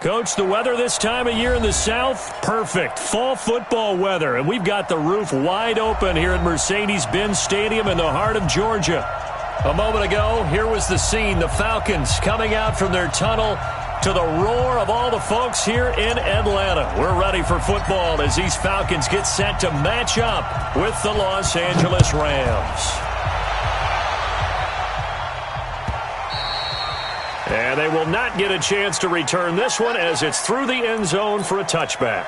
Coach, the weather this time of year in the South, perfect. Fall football weather, and we've got the roof wide open here at Mercedes-Benz Stadium in the heart of Georgia. A moment ago, here was the scene. The Falcons coming out from their tunnel to the roar of all the folks here in Atlanta. We're ready for football as these Falcons get set to match up with the Los Angeles Rams. And they will not get a chance to return this one as it's through the end zone for a touchback.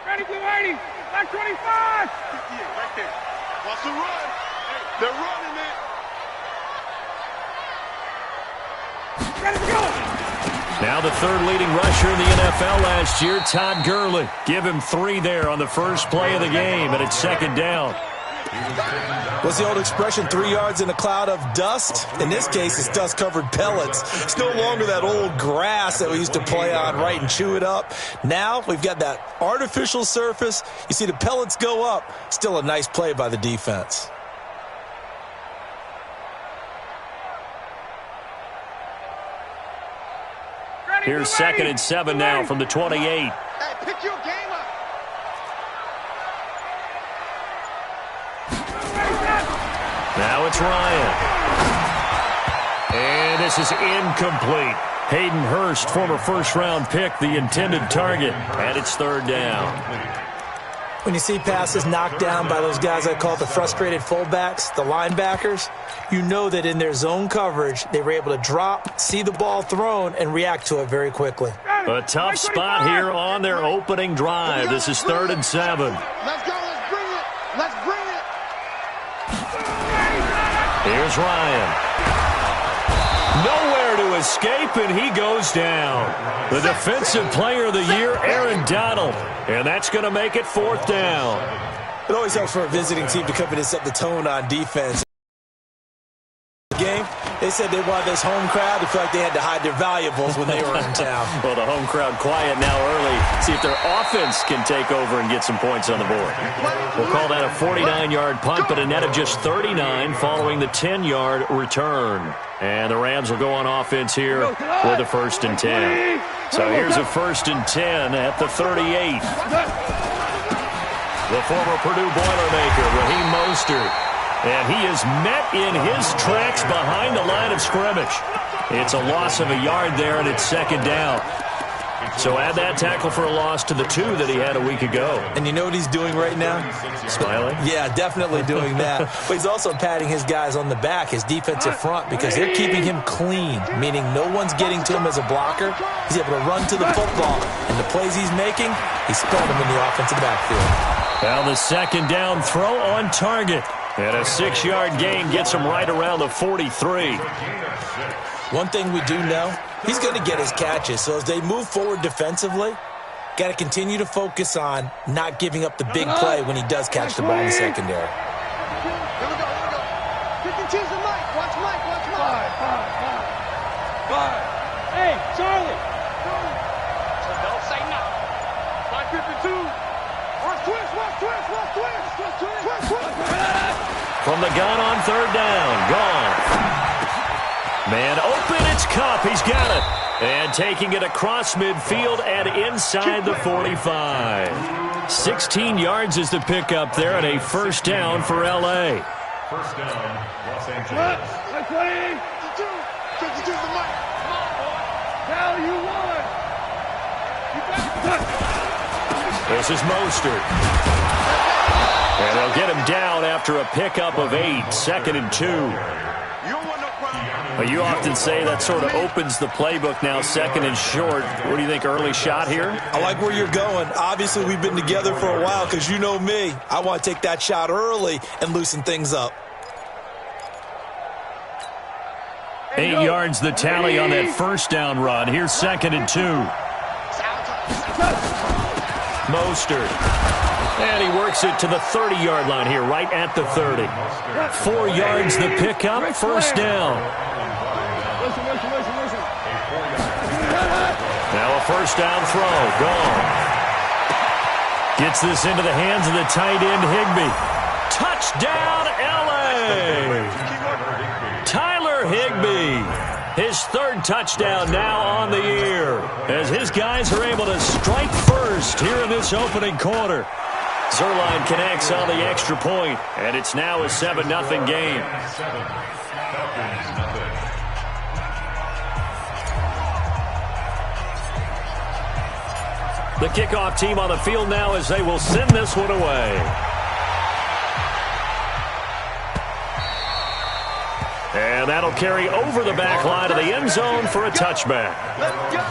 Ready, get ready. Back 25. Yeah, right there. Watch the run. They're running it. Now the third leading rusher in the NFL last year, Todd Gurley. Give him 3 there on the first play of the game, and it's second down. What's the old expression, 3 yards in a cloud of dust? In this case, it's dust-covered pellets. It's no longer that old grass that we used to play on, right, and chew it up. Now we've got that artificial surface. You see the pellets go up. Still a nice play by the defense. Here's 2nd and 7 now from the 28. Hey, pick your game up. Now it's Ryan. And this is incomplete. Hayden Hurst, former first-round pick, the intended target. And it's 3rd down. When you see passes knocked down by those guys I call the frustrated fullbacks, the linebackers, you know that in their zone coverage, they were able to drop, see the ball thrown, and react to it very quickly. A tough spot here on their opening drive. This is 3rd and 7. Let's go. Let's bring it. Let's bring it. Here's Ryan. Nowhere to escape, and he goes down. The defensive player of the year, Aaron Donald. And that's going to make it 4th down. It always helps for a visiting team to come in and set the tone on defense. Game, they said they wanted this home crowd to feel like they had to hide their valuables when they were in town. Well, the home crowd quiet now early. See if their offense can take over and get some points on the board. We'll call that a 49-yard punt, but a net of just 39 following the 10-yard return. And the Rams will go on offense here with a 1st and 10. So here's a 1st and 10 at the 38. The former Purdue Boilermaker, Raheem Mostert. And he is met in his tracks behind the line of scrimmage. It's a loss of a yard there, and it's 2nd down. So add that tackle for a loss to the 2 that he had a week ago. And you know what he's doing right now? Smiling? Yeah, definitely doing that. But he's also patting his guys on the back, his defensive front, because they're keeping him clean, meaning no one's getting to him as a blocker. He's able to run to the football. And the plays he's making, he's spelling them in the offensive backfield. Well, the 2nd down throw on target. And a 6-yard gain gets him right around the 43. One thing we do know, he's going to get his catches. So as they move forward defensively, got to continue to focus on not giving up the big play when he does catch the ball in the secondary. Here we go. Pick and choose the mic. Watch Mike. Watch Mike. Five. Hey, Charlie. So don't say nothing. 552. Watch twist. Watch twist. Watch twist. Twist. From the gun on 3rd down. Gone. Man open, it's Kupp. He's got it. And taking it across midfield and inside the 45. 16 yards is the pickup there and a 1st down for L.A. 1st down, Los Angeles. Let's play. 52 the mic. Come on, boy. Hell, you won. This is Mostert. And they'll get him down after a pickup of 8. 2nd and 2. Well, you often say that sort of opens the playbook now, 2nd and short. What do you think, early shot here? I like where you're going. Obviously, we've been together for a while because you know me. I want to take that shot early and loosen things up. 8 yards the tally on that 1st down run. Here's 2nd and 2. Mostert. And he works it to the 30-yard line here, right at the 30. 4 yards the pickup, 1st down. Listen. Now a first down throw. Gone. Gets this into the hands of the tight end, Higbee. Touchdown, L.A. Tyler Higbee. His third touchdown now on the year as his guys are able to strike first here in this opening quarter. Zuerlein connects on the extra point, and it's now a 7-0 game. The kickoff team on the field now as they will send this one away. And that'll carry over the back line of the end zone for a touchback. Let's go.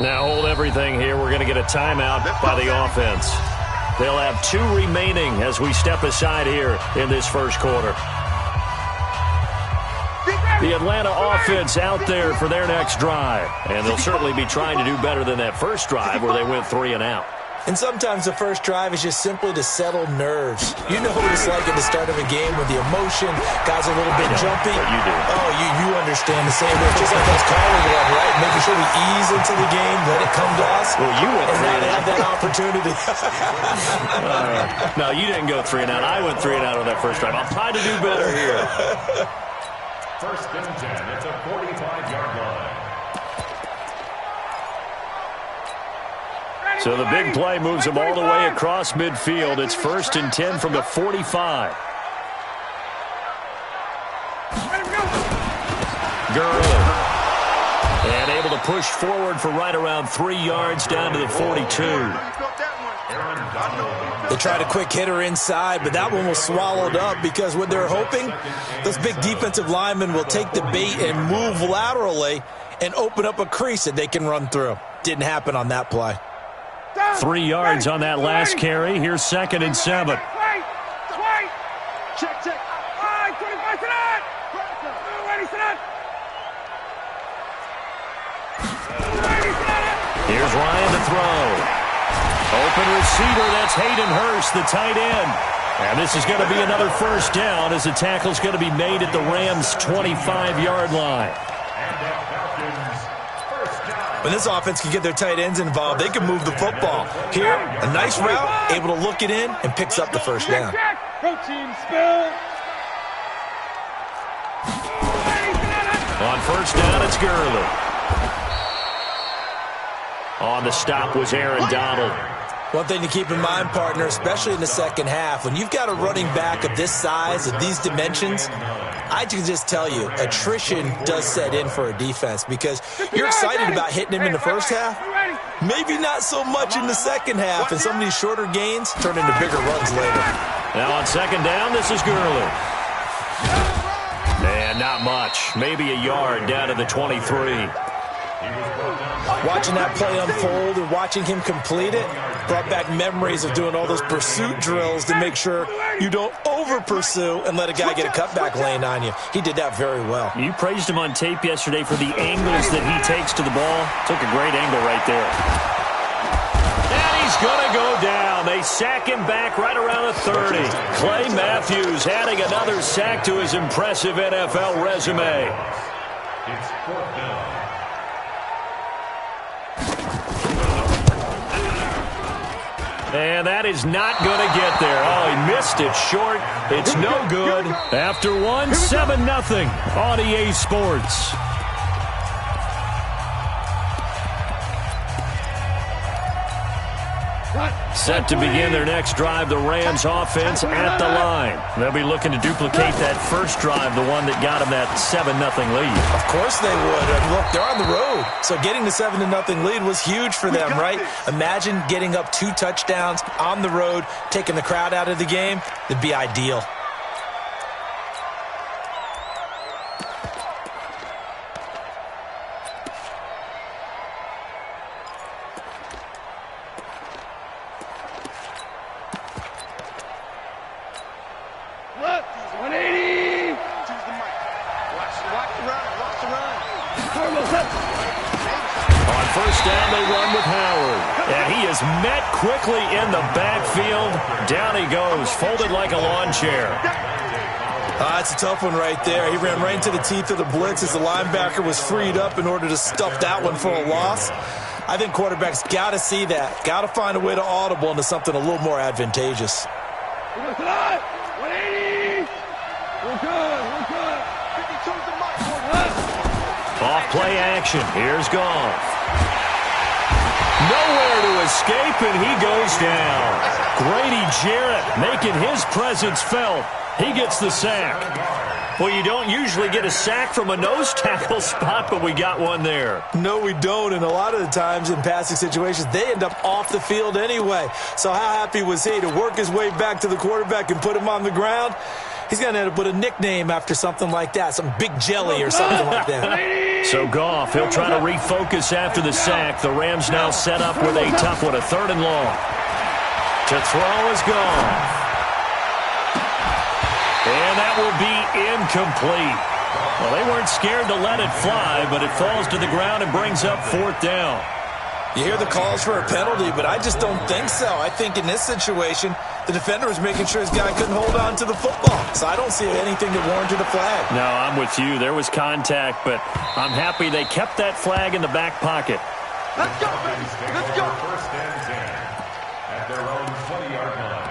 Now hold everything here. We're going to get a timeout by the offense. They'll have 2 remaining as we step aside here in this first quarter. The Atlanta offense out there for their next drive. And they'll certainly be trying to do better than that first drive where they went 3 and out. And sometimes the first drive is just simply to settle nerves. You know what it's like at the start of a game when the emotion, guys are a little bit jumpy. But you do. Oh, you understand the same way. Just like us calling it, right? Making sure we ease into the game, let it come to us. Well, you went 3 and out. Have that opportunity. No, you didn't go 3 and out. I went 3 and out on that first drive. I'll try to do better here. First and 10 at the 45-yard line. So the big play moves them all the way across midfield. It's first and 10 from the 45. Gurley. And able to push forward for right around 3 yards down to the 42. They tried a quick hitter inside, but that one was swallowed up because what they're hoping, those big defensive linemen will take the bait and move laterally and open up a crease that they can run through. Didn't happen on that play. 3 yards on that last carry. Here's second and 7. Check. 25 to that. Ready, set. Here's Ryan to throw. Open receiver, that's Hayden Hurst, the tight end. And this is going to be another first down as the tackle's going to be made at the Rams' 25-yard line. When this offense can get their tight ends involved, they can move the football. Here, a nice route, able to look it in, and picks up the first down. Protein spill. On first down, it's Gurley. On the stop was Aaron Donald. One thing to keep in mind, partner, especially in the second half, when you've got a running back of this size, of these dimensions, I can just tell you, attrition does set in for a defense because you're excited about hitting him in the first half, maybe not so much in the second half, and some of these shorter gains turn into bigger runs later. Now on second down, this is Gurley. And not much, maybe a yard down to the 23. Watching that play unfold and watching him complete it brought back memories of doing all those pursuit drills to make sure you don't over-pursue and let a guy get a cutback lane on you. He did that very well. You praised him on tape yesterday for the angles that he takes to the ball. Took a great angle right there. And he's going to go down. They sack him back right around the 30. Clay Matthews adding another sack to his impressive NFL resume. It's fourth down. And that is not going to get there. Oh, he missed it short. It's no good. After one, 7-0 on EA Sports. Set to begin their next drive, the Rams offense at the line. They'll be looking to duplicate that first drive, the one that got them that 7-0 lead. Of course they would. Look, they're on the road. So getting the 7-0 lead was huge for them, right? Imagine getting up 2 touchdowns on the road, taking the crowd out of the game. It'd be ideal. is met quickly in the backfield. Down he goes, folded like a lawn chair. That's a tough one right there. He ran right into the teeth of the blitz as the linebacker was freed up in order to stuff that one for a loss. I think quarterbacks got to see that. Got to find a way to audible into something a little more advantageous. We're good. 180. We're good. 52's the mark. Off play action. Here's Goff. Nowhere to escape, and he goes down. Grady Jarrett making his presence felt. He gets the sack. Well, you don't usually get a sack from a nose tackle spot, but we got one there. No, we don't, and a lot of the times in passing situations, they end up off the field anyway. So how happy was he to work his way back to the quarterback and put him on the ground? He's going to end up with a nickname after something like that, some big jelly or something like that. So Goff, he'll try to refocus after the sack. The Rams now set up with a tough one, a 3rd and long. To throw is Goff. And that will be incomplete. Well, they weren't scared to let it fly, but it falls to the ground and brings up 4th down. You hear the calls for a penalty, but I just don't think so. I think in this situation, the defender was making sure his guy couldn't hold on to the football. So I don't see anything that warranted a flag. No, I'm with you. There was contact, but I'm happy they kept that flag in the back pocket. Let's go, baby. Let's go. 1st and 10 at their own 20-yard line.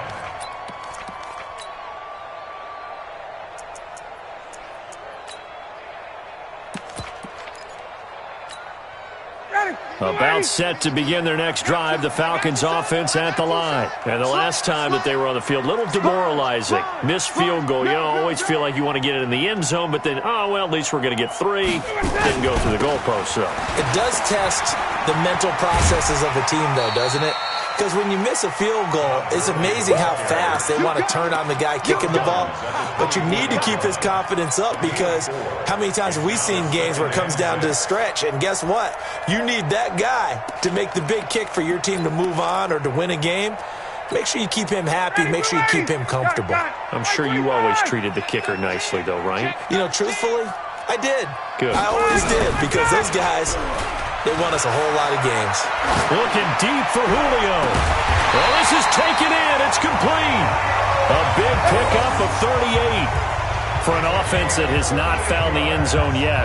About set to begin their next drive, the Falcons offense at the line. And the last time that they were on the field, a little demoralizing. Missed field goal. You always feel like you want to get it in the end zone, but then, oh, well, at least we're going to get 3. Didn't go through the goalpost, so. It does test the mental processes of a team, though, doesn't it? Because when you miss a field goal, it's amazing how fast they want to turn on the guy kicking the ball. But you need to keep his confidence up, because how many times have we seen games where it comes down to the stretch? And guess what? You need that guy to make the big kick for your team to move on or to win a game. Make sure you keep him happy. Make sure you keep him comfortable. I'm sure you always treated the kicker nicely, though, right? You know, truthfully, I did. Good. I always did, because those guys, they won us a whole lot of games. Looking deep for Julio. Well, this is taken in. It's complete. A big pickup of 38. For an offense that has not found the end zone yet,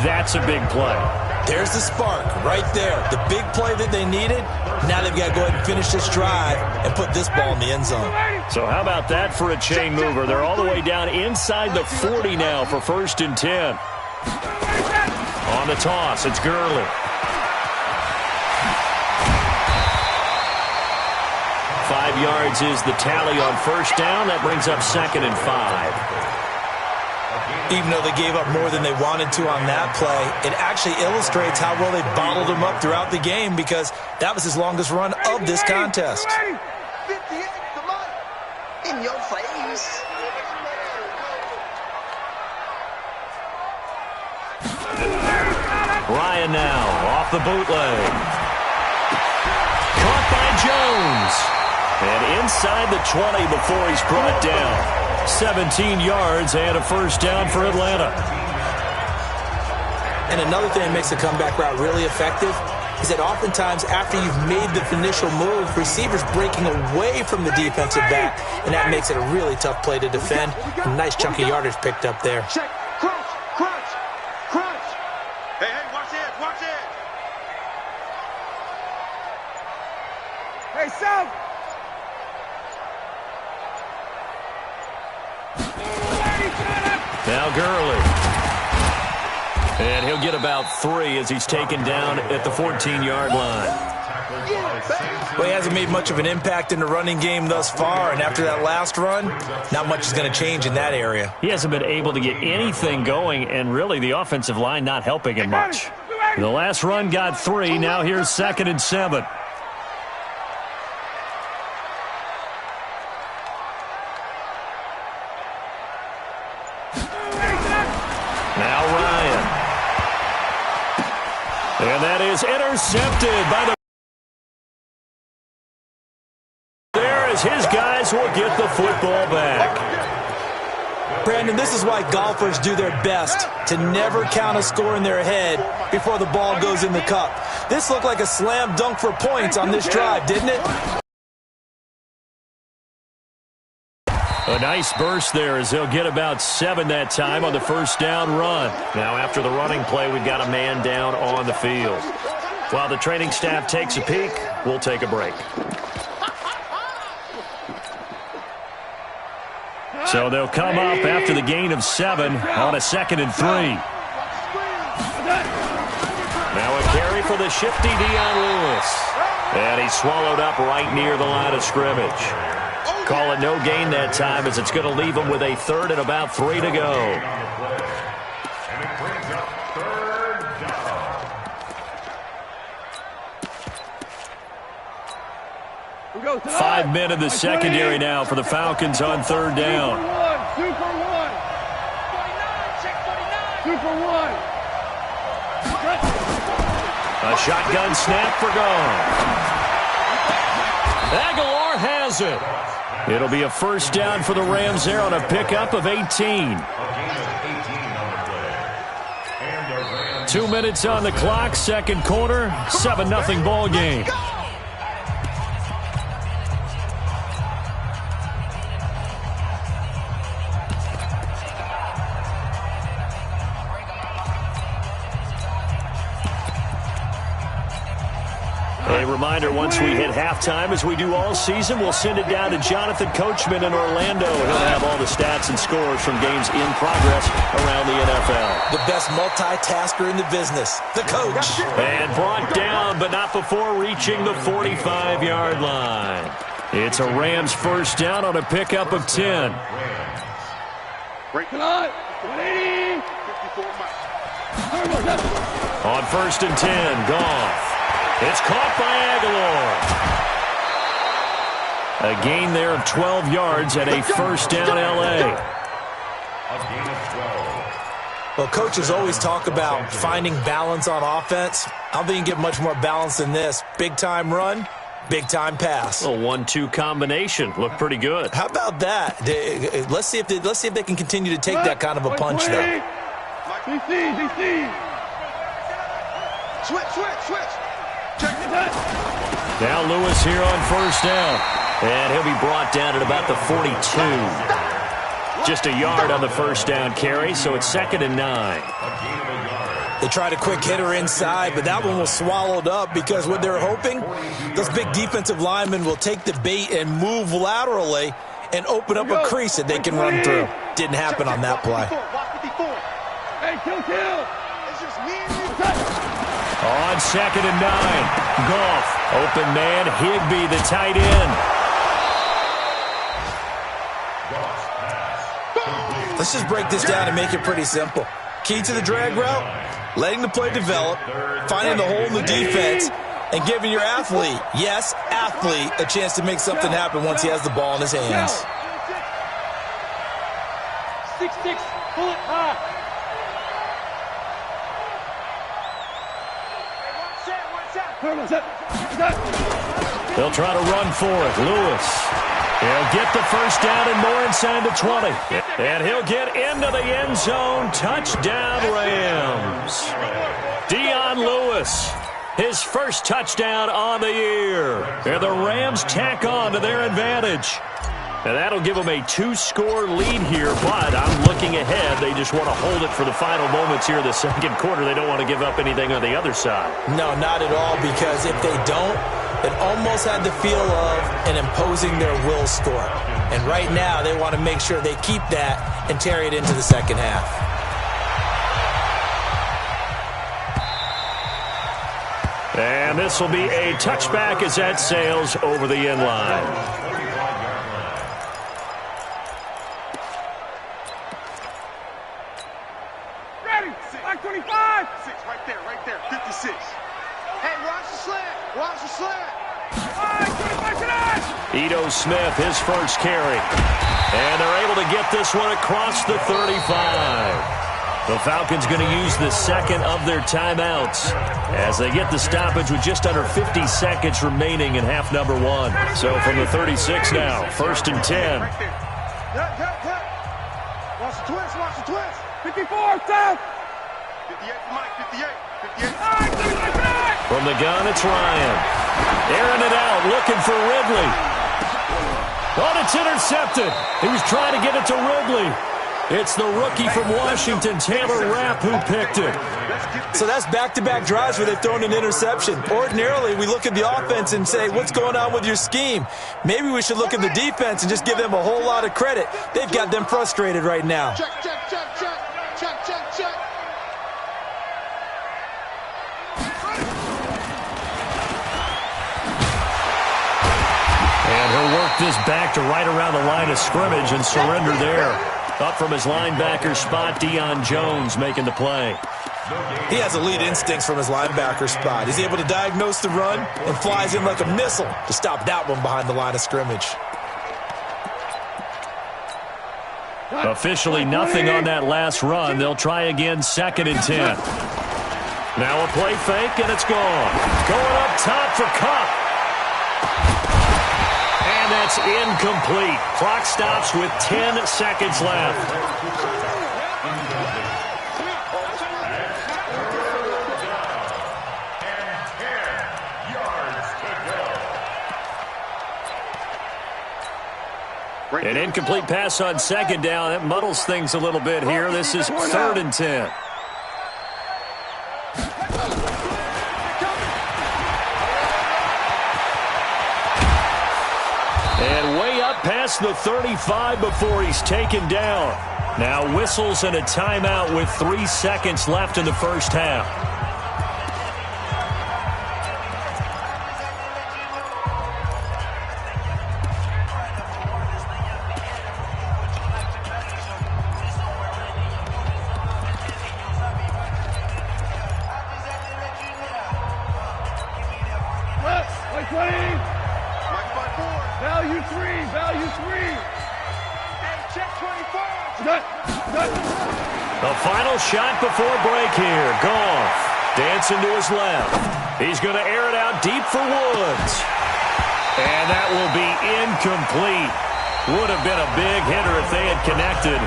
that's a big play. There's the spark right there. The big play that they needed. Now they've got to go ahead and finish this drive and put this ball in the end zone. So how about that for a chain mover? They're all the way down inside the 40 now for 1st and 10. On the toss, it's Gurley. 5 yards is the tally on 1st down. That brings up 2nd and 5. Even though they gave up more than they wanted to on that play, it actually illustrates how well they bottled them up throughout the game, because that was his longest run of this contest. 58, come on. In your face. Ryan now off the bootleg. Caught by Jones. And inside the 20 before he's brought down. 17 yards and a 1st down for Atlanta. And another thing that makes the comeback route really effective is that oftentimes after you've made the initial move, receivers breaking away from the defensive back, and that makes it a really tough play to defend. A nice chunk of yardage picked up there. Check. Crunch. Crunch. Crunch. Hey, watch it. Watch it. Hey, South. Now Gurley. And he'll get about 3 as he's taken down at the 14-yard line. Well, he hasn't made much of an impact in the running game thus far, and after that last run, not much is going to change in that area. He hasn't been able to get anything going, and really the offensive line not helping him much. The last run got 3. Now here's 2nd and 7. Now Ryan. And that is intercepted by the... There as his guys will get the football back. Brandon, this is why golfers do their best to never count a score in their head before the ball goes in the cup. This looked like a slam dunk for points on this drive, didn't it? A nice burst there as they'll get about 7 that time on the first down run. Now after the running play, we've got a man down on the field. While the training staff takes a peek, we'll take a break. So they'll come up after the gain of 7 on a 2nd and 3. Now a carry for the shifty Dion Lewis. And he's swallowed up right near the line of scrimmage. Call it no gain that time as it's going to leave him with a 3rd and about 3 to go. And it brings up 3rd down. 5 men in the secondary now for the Falcons on 3rd down. A shotgun snap for gone. Aguilar has it. It'll be a first down for the Rams there on a pickup of 18. 2 minutes on the clock, 2nd quarter, 7-0 ball game. A reminder, once we hit halftime, as we do all season, we'll send it down to Jonathan Coachman in Orlando. He'll have all the stats and scores from games in progress around the NFL. The best multitasker in the business, the coach. And brought down, but not before reaching the 45-yard line. It's a Rams first down on a pickup of 10. Breaking on. 180. On 1st and 10, Goff. It's caught by Aguilar. A gain there of 12 yards and a first down L.A. Well, coaches always talk about finding balance on offense. I don't think you can get much more balance than this. Big-time run, big-time pass. A 1-2 combination. Looked pretty good. How about that? Let's see if they can continue to take that kind of a punch, though. DC. Switch. Now Lewis here on first down. And he'll be brought down at about the 42. Just a yard on the first down carry, so it's 2nd and 9. They tried a quick hitter inside, but that one was swallowed up because what they're hoping, those big defensive linemen will take the bait and move laterally and open up a crease that they can run through. Didn't happen on that play. Hey, kill. It's just me and you. On 2nd and 9, Goff, open man, Higbee, the tight end. Let's just break this down and make it pretty simple. Key to the drag route, letting the play develop, finding the hole in the defense, and giving your athlete, yes, athlete, a chance to make something happen once he has the ball in his hands. 6-6, pull it high. They'll try to run for it. Lewis. He'll get the first down and more inside the 20. And he'll get into the end zone. Touchdown, Rams. Dion Lewis, his first touchdown on the year. And the Rams tack on to their advantage. And that'll give them a 2-score lead here, but I'm looking ahead. They just want to hold it for the final moments here in the 2nd quarter. They don't want to give up anything on the other side. No, not at all, because if they don't, it almost had the feel of an imposing their will score. And right now, they want to make sure they keep that and carry it into the 2nd half. And this will be a touchback as that sails over the end line. Ito Smith, his first carry. And they're able to get this one across the 35. The Falcons going to use the 2nd of their timeouts as they get the stoppage with just under 50 seconds remaining in half number 1. So from the 36 now, 1st and 10. Watch the twist. 54, down. 58, Mike, 58. 58. From the gun, it's Ryan. Airing it out, looking for Ridley. Oh, it's intercepted. He was trying to get it to Ridley. It's the rookie from Washington, Taylor Rapp, who picked it. So that's back-to-back drives where they've thrown an interception. Ordinarily, we look at the offense and say, what's going on with your scheme? Maybe we should look at the defense and just give them a whole lot of credit. They've got them frustrated right now. Check, check, check, check. Check, check, check. And he'll work this back to right around the line of scrimmage and surrender there. Up from his linebacker spot, Deion Jones making the play. He has elite instincts from his linebacker spot. He's able to diagnose the run and flies in like a missile to stop that one behind the line of scrimmage. Officially nothing on that last run. They'll try again, 2nd and 10. Now a play fake, and it's gone. Going up top for Kupp. And that's incomplete. Clock stops with 10 seconds left. An incomplete pass on 2nd down. That muddles things a little bit here. This is 3rd and 10. And way up past the 35 before he's taken down. Now whistles and a timeout with 3 seconds left in the first half. The final shot before break here. Goff dancing to his left. He's going to air it out deep for Woods. And that will be incomplete. Would have been a big hitter if they had connected.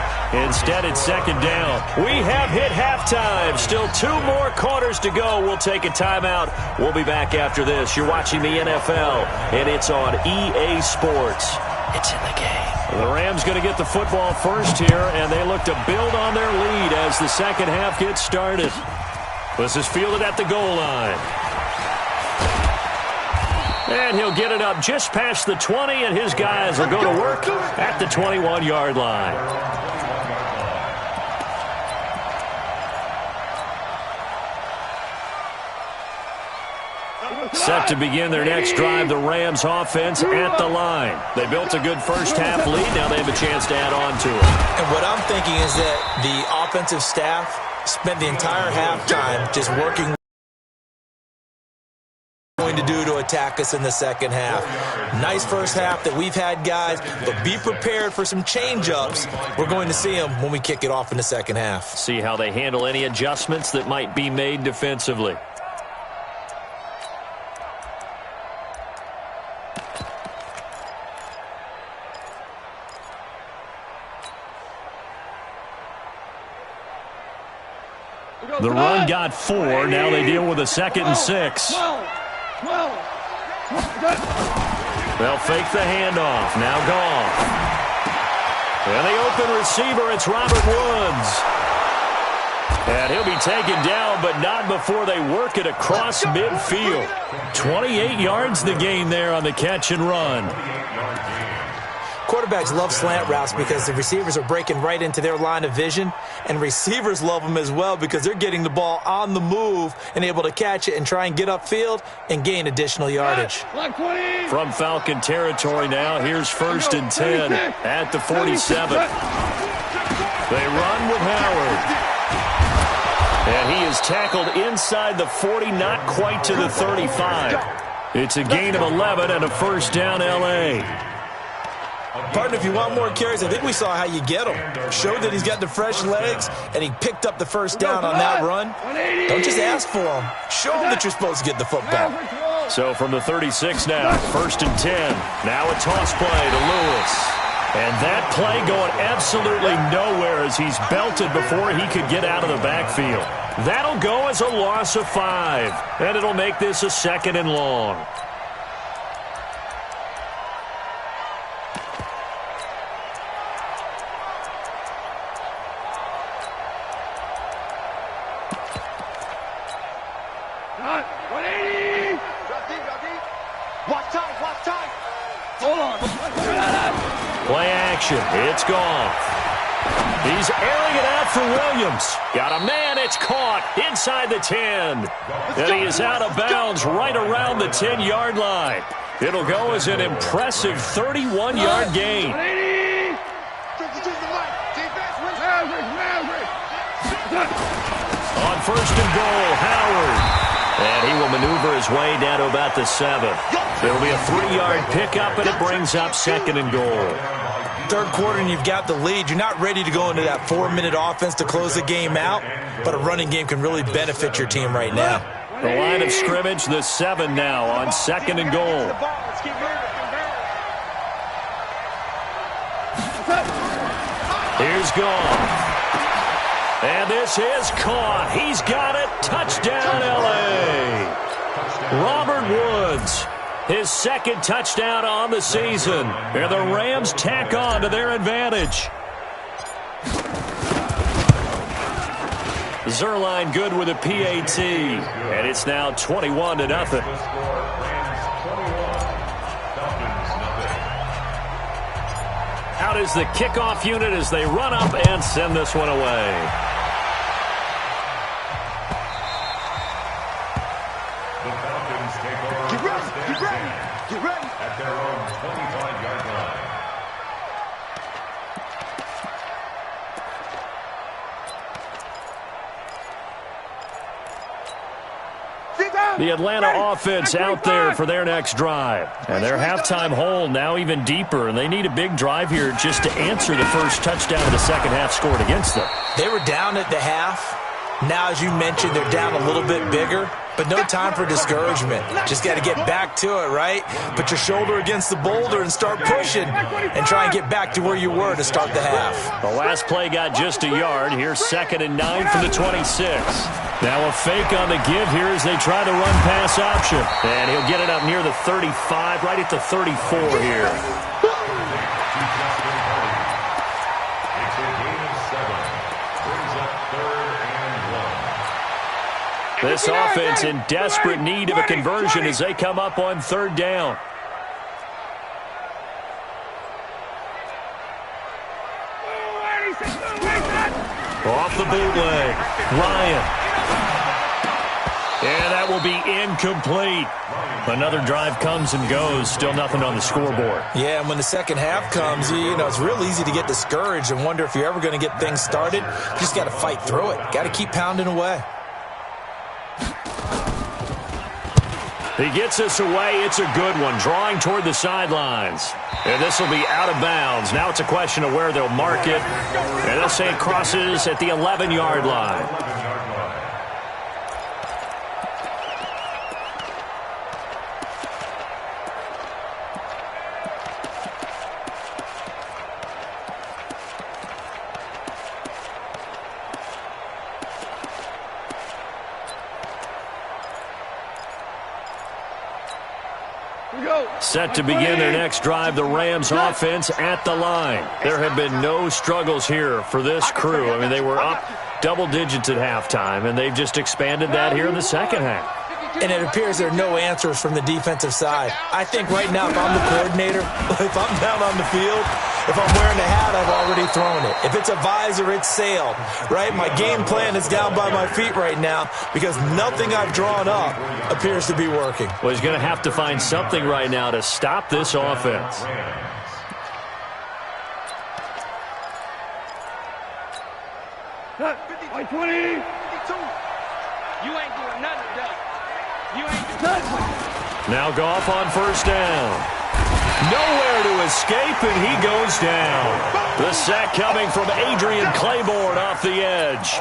Instead, it's 2nd down. We have hit halftime. Still 2 more quarters to go. We'll take a timeout. We'll be back after this. You're watching the NFL, and it's on EA Sports. It's in the game. The Rams going to get the football first here, and they look to build on their lead as the second half gets started. This is fielded at the goal line. And he'll get it up just past the 20, and his guys will go to work at the 21-yard line. Set to begin their next drive, the Rams offense at the line. They built a good first half lead. Now they have a chance to add on to it. And what I'm thinking is that the offensive staff spent the entire halftime just working going to do to attack us in the second half. Nice first half that we've had, guys, but be prepared for some change-ups. We're going to see them when we kick it off in the second half. See how they handle any adjustments that might be made defensively. The run got 4. Now they deal with a 2nd and 6. They'll fake the handoff. Now Goff. And the open receiver, it's Robert Woods. And he'll be taken down, but not before they work it across midfield. 28 yards the gain there on the catch and run. Quarterbacks love slant routes because the receivers are breaking right into their line of vision, and receivers love them as well because they're getting the ball on the move and able to catch it and try and get upfield and gain additional yardage. From Falcon territory now, here's 1st and 10 at the 47. They run with Howard. And he is tackled inside the 40, not quite to the 35. It's a gain of 11 and a first down, L.A. Partner, if you want more carries, I think we saw how you get him. Showed that he's got the fresh legs, and he picked up the first down on that run. Don't just ask for him. Show him that you're supposed to get the football. So from the 36 now, 1st and 10. Now a toss play to Lewis. And that play going absolutely nowhere as he's belted before he could get out of the backfield. That'll go as a loss of 5, and it'll make this a 2nd and long. Play action. It's gone. He's airing it out for Williams. Got a man. It's caught inside the 10. And he is out of bounds right around the 10-yard line. It'll go as an impressive 31-yard gain. On 1st and goal, Howard. And he will maneuver his way down to about the 7. It'll be a 3-yard pickup, and it brings up 2nd and goal. 3rd quarter, and you've got the lead. You're not ready to go into that 4-minute offense to close the game out, but a running game can really benefit your team right now. The line of scrimmage, the 7 now on 2nd and goal. Here's gone. And this is caught. He's got it. Touchdown, L.A. Robert Woods, his 2nd touchdown on the season. And the Rams tack on to their advantage. Zerline good with a PAT. And it's now 21-0. Out is the kickoff unit as they run up and send this one away. Get ready. At their own 25-yard line. The Atlanta offense out there for their next drive. And their halftime hole now even deeper, and they need a big drive here just to answer the first touchdown of the second half scored against them. They were down at the half. Now, as you mentioned, they're down a little bit bigger, but no time for discouragement. Just got to get back to it, right? Put your shoulder against the boulder and start pushing and try and get back to where you were to start the half. The last play got just a yard. Here's 2nd and 9 from the 26. Now a fake on the give here as they try the run pass option. And he'll get it up near the 35, right at the 34 here. This offense in desperate need of a conversion as they come up on 3rd down. Off the bootleg, Ryan. And that will be incomplete. Another drive comes and goes. Still nothing on the scoreboard. Yeah, and when the second half comes, you know, it's real easy to get discouraged and wonder if you're ever going to get things started. You just got to fight through it. Got to keep pounding away. He gets this away. It's a good one. Drawing toward the sidelines. And this will be out of bounds. Now it's a question of where they'll mark it. And they'll say it crosses at the 11-yard line. Set to begin their next drive, the Rams offense at the line. There have been no struggles here for this crew. I mean, they were up double digits at halftime, and they've just expanded that here in the second half. And it appears there are no answers from the defensive side. I think right now, if I'm the coordinator, if I'm down on the field, if I'm wearing a hat, I've already thrown it. If it's a visor, it's sailed, right? My game plan is down by my feet right now because nothing I've drawn up appears to be working. Well, he's going to have to find something right now to stop this offense. Like 20. 52. You ain't doing nothing, Doug. You ain't doing nothing. Now Goff on 1st down. Nowhere to escape, and he goes down. The sack coming from Adrian Claiborne off the edge.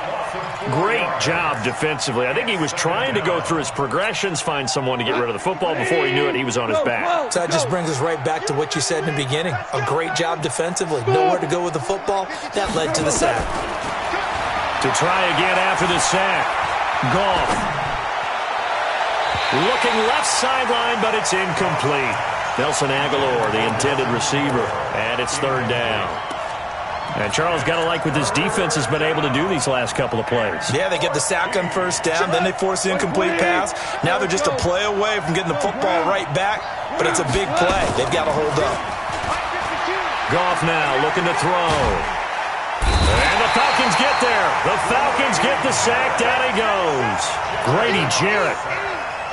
Great job defensively. I think he was trying to go through his progressions, find someone to get rid of the football. Before he knew it, he was on his back. So that just brings us right back to what you said in the beginning. A great job defensively. Nowhere to go with the football. That led to the sack. To try again after the sack. Goff. Looking left sideline, but it's incomplete. Nelson Aguilar, the intended receiver, and it's third down. And Charles, got to like what this defense has been able to do these last couple of plays. Yeah, they get the sack on first down, then they force the incomplete pass. Now they're just a play away from getting the football right back, but it's a big play. They've got to hold up. Goff now looking to throw. And the Falcons get there. The Falcons get the sack. Down he goes. Grady Jarrett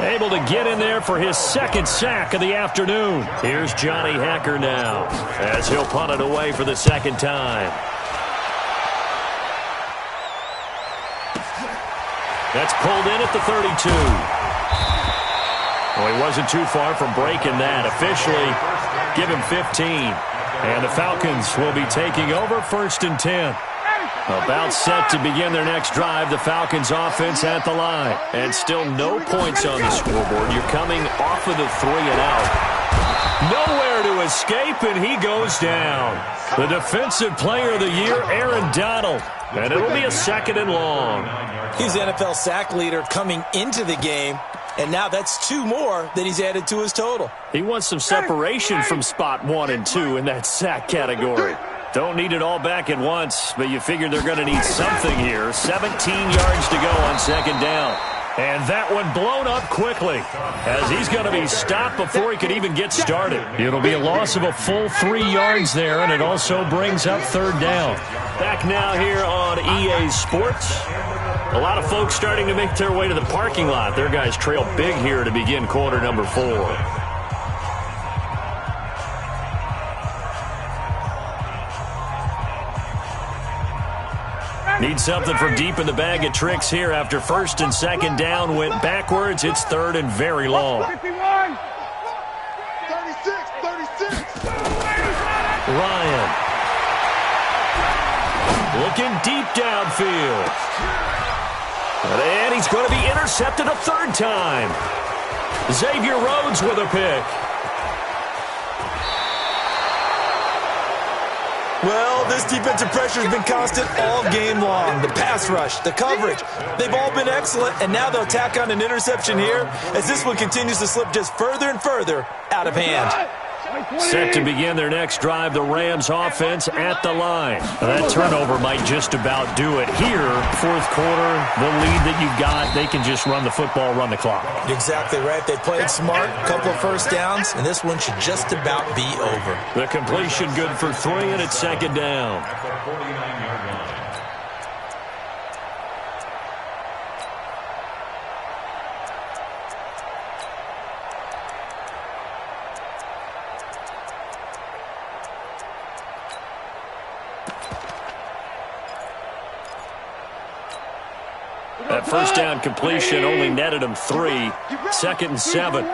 able to get in there for his second sack of the afternoon. Here's Johnny Hacker now as he'll punt it away for the second time. That's pulled in at the 32. Well, he wasn't too far from breaking that. Officially, give him 15. And the Falcons will be taking over 1st and 10. About set to begin their next drive. The Falcons offense at the line. And still no points on the scoreboard. You're coming off of the 3 and out. Nowhere to escape, and he goes down. The defensive player of the year, Aaron Donald. And it'll be a 2nd and long. He's the NFL sack leader coming into the game. And now that's 2 more that he's added to his total. He wants some separation from spot 1 and 2 in that sack category. Don't need it all back at once, but you figure they're going to need something here. 17 yards to go on 2nd down. And that one blown up quickly as he's going to be stopped before he could even get started. It'll be a loss of a full 3 yards there, and it also brings up 3rd down. Back now here on EA Sports. A lot of folks starting to make their way to the parking lot. Their guys trail big here to begin quarter number 4. Need something from deep in the bag of tricks here after 1st and 2nd down went backwards. It's 3rd and very long. 36. Ryan. Looking deep downfield. And he's going to be intercepted a 3rd time. Xavier Rhodes with a pick. Well, this defensive pressure has been constant all game long. The pass rush, the coverage, they've all been excellent, and now they'll tack on an interception here as this one continues to slip just further and further out of hand. Set to begin their next drive, the Rams offense at the line. Now, that turnover might just about do it. Here, 4th quarter, the lead that you've got, they can just run the football, run the clock. Exactly right. They played smart, a couple of 1st downs, and this one should just about be over. The completion good for 3, and it's 2nd down. That 1st down completion only netted him 3. 2nd and 7.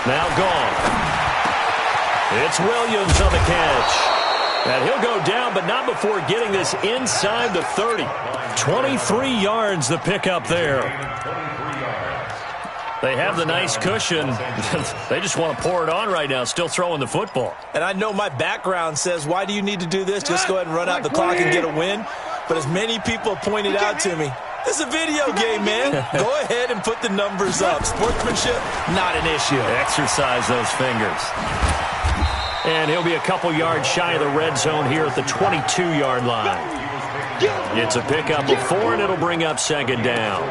Now gone. It's Williams on the catch. And he'll go down, but not before getting this inside the 30. 23 yards the pickup there. They have the nice cushion. They just want to pour it on right now, still throwing the football. And I know my background says, why do you need to do this? Just go ahead and run out the clock and get a win. But as many people have pointed out to me, this is a video game, man. Go ahead and put the numbers up. Sportsmanship, not an issue. Exercise those fingers. And he'll be a couple yards shy of the red zone here at the 22-yard line. It's a pickup of 4, and it'll bring up 2nd down.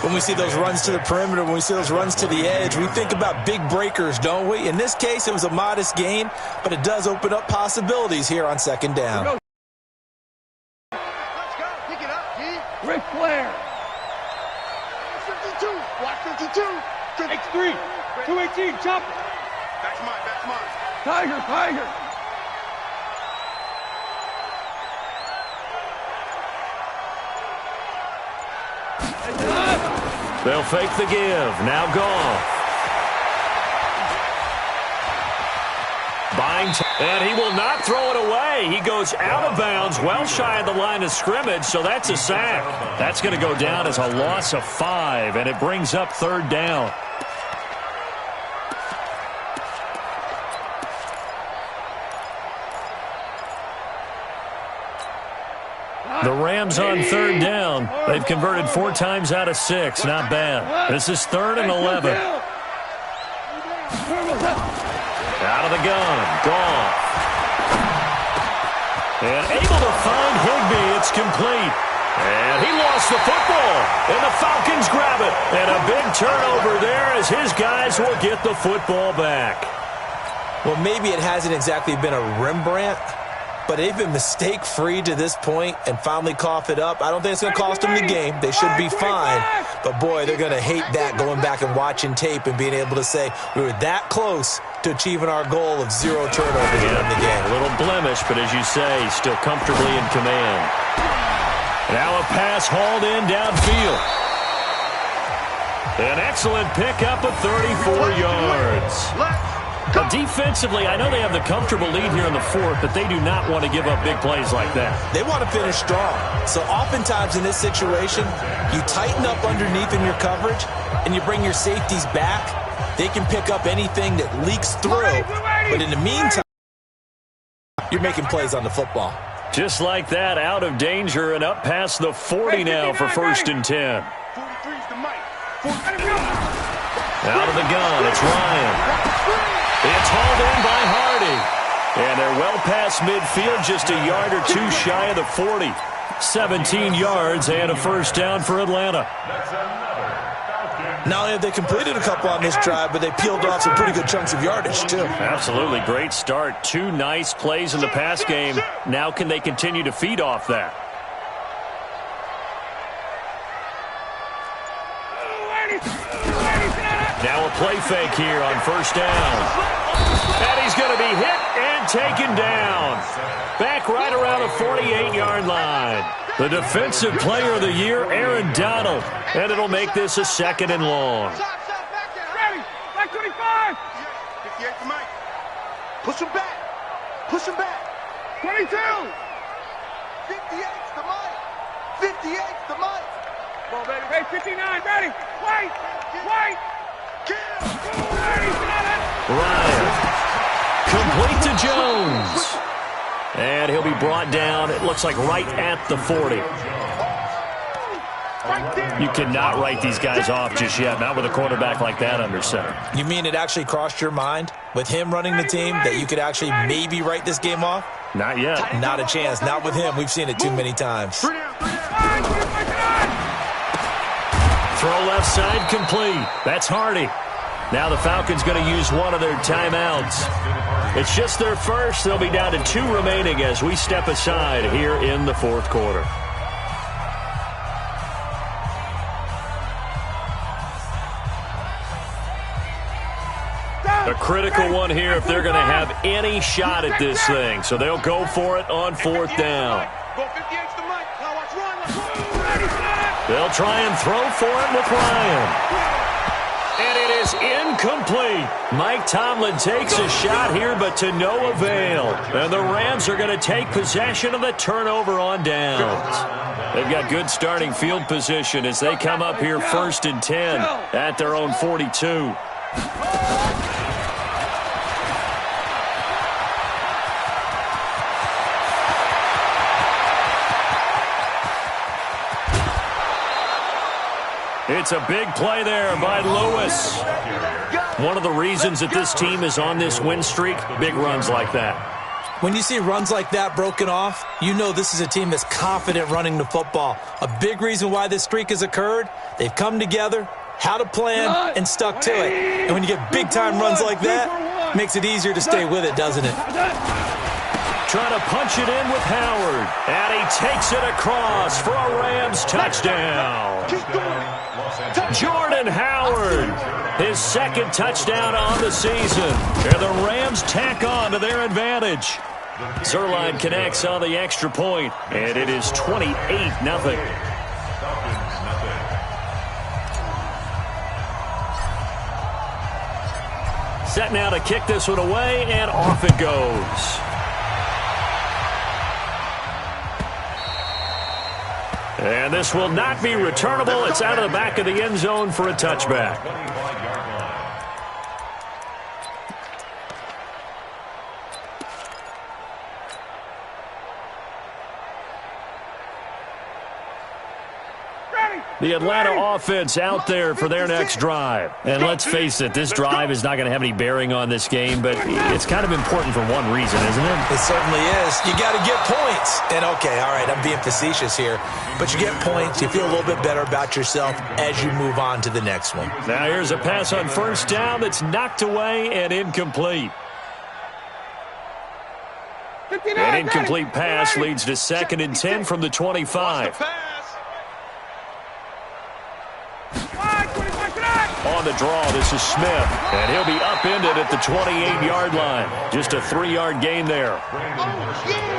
When we see those runs to the perimeter, when we see those runs to the edge, we think about big breakers, don't we? In this case, it was a modest gain, but it does open up possibilities here on 2nd down. Ric Flair. 52. Block 52. X3. 218. Chop. Back to mine. Back to mine. Tiger. Tiger. They'll fake the give. Now Goff. And he will not throw it away. He goes out of bounds, well shy of the line of scrimmage, so that's a sack. That's going to go down as a loss of 5, and it brings up 3rd down. The Rams on 3rd down. They've converted 4 times out of 6. Not bad. This is 3rd and 11. Out of the gun. Goff. And able to find Higbee. It's complete. And he lost the football. And the Falcons grab it. And a big turnover there as his guys will get the football back. Well, maybe it hasn't exactly been a Rembrandt, but they've been mistake-free to this point and finally cough it up. I don't think it's going to cost them the game. They should be fine. But, boy, they're going to hate that going back and watching tape and being able to say we were that close to achieving our goal of 0 turnovers in the game. A little blemish, but as you say, still comfortably in command. Now a pass hauled in downfield. An excellent pickup of 34 yards. Defensively, I know they have the comfortable lead here in the 4th, but they do not want to give up big plays like that. They want to finish strong. So oftentimes in this situation, you tighten up underneath in your coverage, and you bring your safeties back. They can pick up anything that leaks through. But in the meantime, you're making plays on the football. Just like that, out of danger and up past the 40 now for 1st and 10. Out of the gun, it's Ryan. It's hauled in by Hardy. And they're well past midfield, just a yard or 2 shy of the 40. 17 yards and a 1st down for Atlanta. Not only have they completed a couple on this drive, but they peeled off some pretty good chunks of yardage, too. Absolutely. Great start. 2 nice plays in the pass game. Now can they continue to feed off that? Now a play fake here on 1st down. And he's going to be hit and taken down. Back right around the 48-yard line. The defensive player of the year, Aaron Donald. And it'll make this a 2nd and long. Ready. Back 25. 58 to Mike. Push him back. Push him back. 22. 58 to Mike. 58 to Mike. Come on, baby. Hey, 59. Ready. Wait. Wait. Ryan. Complete to Jones. And he'll be brought down, it looks like right at the 40. You cannot write these guys off just yet, not with a quarterback like that under center. You mean it actually crossed your mind with him running the team that you could actually maybe write this game off? Not yet. Not a chance. Not with him. We've seen it too many times. Throw left side complete. That's Hardy. Now the Falcons going to use one of their timeouts. It's just their first. They'll be down to 2 remaining as we step aside here in the 4th quarter. A critical one here if they're going to have any shot at this thing. So they'll go for it on 4th down. They'll try and throw for it with Ryan. And it is incomplete. Mike Tomlin takes a shot here, but to no avail. And the Rams are going to take possession of the turnover on downs. They've got good starting field position as they come up here 1st and 10 at their own 42. It's a big play there by Lewis. One of the reasons that this team is on this win streak, big runs like that. When you see runs like that broken off, you know this is a team that's confident running the football. A big reason why this streak has occurred, they've come together, had a plan, and stuck to it. And when you get big-time runs like that, it makes it easier to stay with it, doesn't it? Trying to punch it in with Howard. And he takes it across for a Rams touchdown. Jordan Howard, his 2nd touchdown on the season. And the Rams tack on to their advantage. Zerline connects on the extra point, and it is 28-0. Set now to kick this one away, and off it goes. And this will not be returnable. It's out of the back of the end zone for a touchback. The Atlanta offense out there for their next drive. And let's face it, this drive is not going to have any bearing on this game, but it's kind of important for one reason, isn't it? It certainly is. You got to get points. And, okay, all right, I'm being facetious here. But you get points, you feel a little bit better about yourself as you move on to the next one. Now here's a pass on first down that's knocked away and incomplete. An incomplete pass leads to 2nd and 10 from the 25. On the draw, this is Smith, and he'll be upended at the 28-yard line. Just a 3-yard gain there.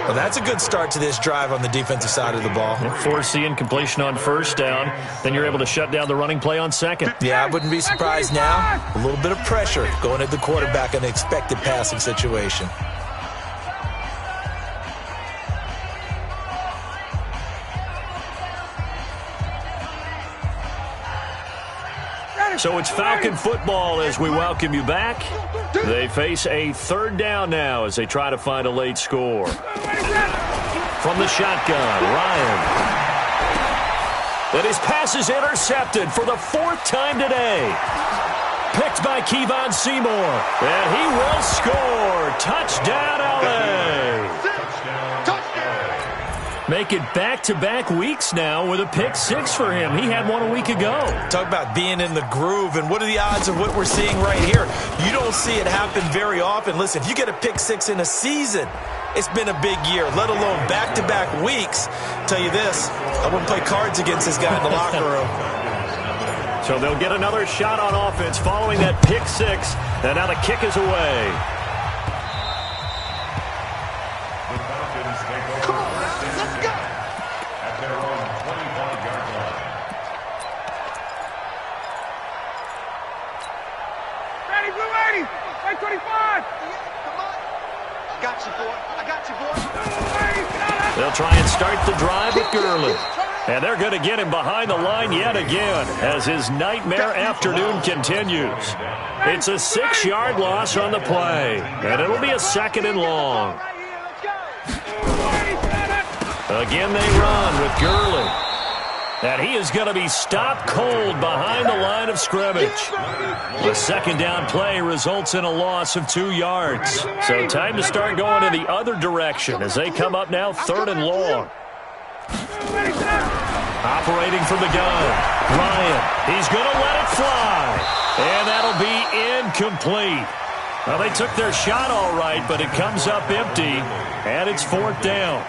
Well, that's a good start to this drive on the defensive side of the ball. Force the incompletion on first down. Then you're able to shut down the running play on second. Yeah, I wouldn't be surprised now. A little bit of pressure going at the quarterback in an expected passing situation. So it's Falcon football as we welcome you back. They face a 3rd down now as they try to find a late score. From the shotgun, Ryan. And his pass is intercepted for the 4th time today. Picked by Kevon Seymour. And he will score. Touchdown, L.A. Make it back-to-back weeks now with a pick 6 for him. He had one a week ago. Talk about being in the groove, and what are the odds of what we're seeing right here? You don't see it happen very often. Listen, if you get a pick 6 in a season, it's been a big year, let alone back-to-back weeks. I'll tell you this, I wouldn't play cards against this guy in the locker room. So they'll get another shot on offense following that pick 6, and now the kick is away. They'll try and start the drive with Gurley. And they're going to get him behind the line yet again as his nightmare afternoon continues. It's a 6-yard loss on the play, and it'll be a 2nd and long. Again they run with Gurley. And he is going to be stopped cold behind the line of scrimmage. The 2nd down play results in a loss of 2 yards. So time to start going in the other direction as they come up now 3rd and long. Operating from the gun, Ryan. He's going to let it fly. And that'll be incomplete. Well, they took their shot all right, but it comes up empty. And it's 4th down.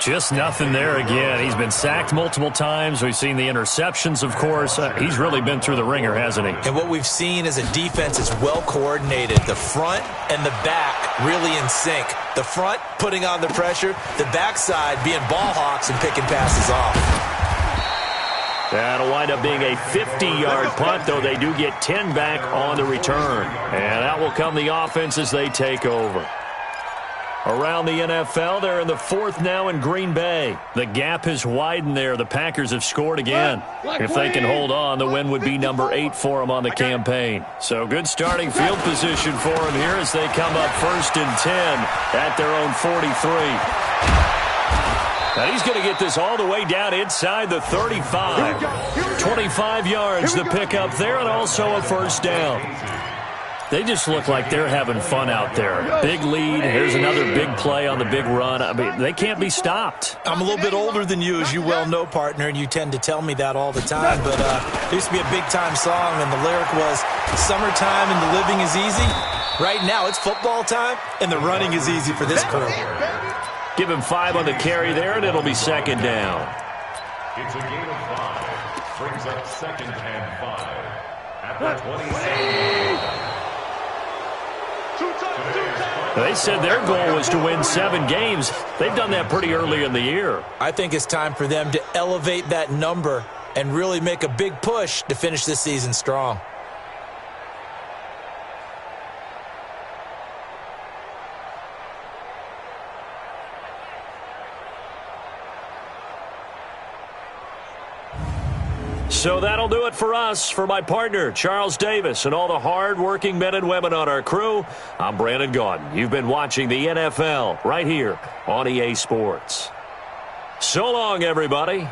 Just nothing there again. He's been sacked multiple times. We've seen the interceptions, of course. He's really been through the ringer, hasn't he? And what we've seen is a defense that's well coordinated. The front and the back really in sync. The front putting on the pressure. The backside being ball hawks and picking passes off. That'll wind up being a 50-yard punt, though they do get 10 back on the return. And out will come the offense as they take over. Around the NFL, they're in the 4th now in Green Bay. The gap has widened there. The Packers have scored again. If they can hold on, the win would be number 8 for them on the campaign. So good starting field position for them here as they come up 1st and 10 at their own 43. Now he's going to get this all the way down inside the 35. 25 yards the pickup there, and also a 1st down. They just look like they're having fun out there. Big lead. Here's another big play on the big run. I mean, they can't be stopped. I'm a little bit older than you, as you well know, partner, and you tend to tell me that all the time. But there used to be a big-time song, and the lyric was, summertime and the living is easy. Right now, it's football time, and the running is easy for this crew. Give him 5 on the carry there, and it'll be 2nd down. It's a gain of 5. Brings up 2nd and 5. At the 27. They said their goal was to win 7 games. They've done that pretty early in the year. I think it's time for them to elevate that number and really make a big push to finish this season strong. So that'll do it for us. For my partner, Charles Davis, and all the hard-working men and women on our crew, I'm Brandon Gaudin. You've been watching the NFL right here on EA Sports. So long, everybody.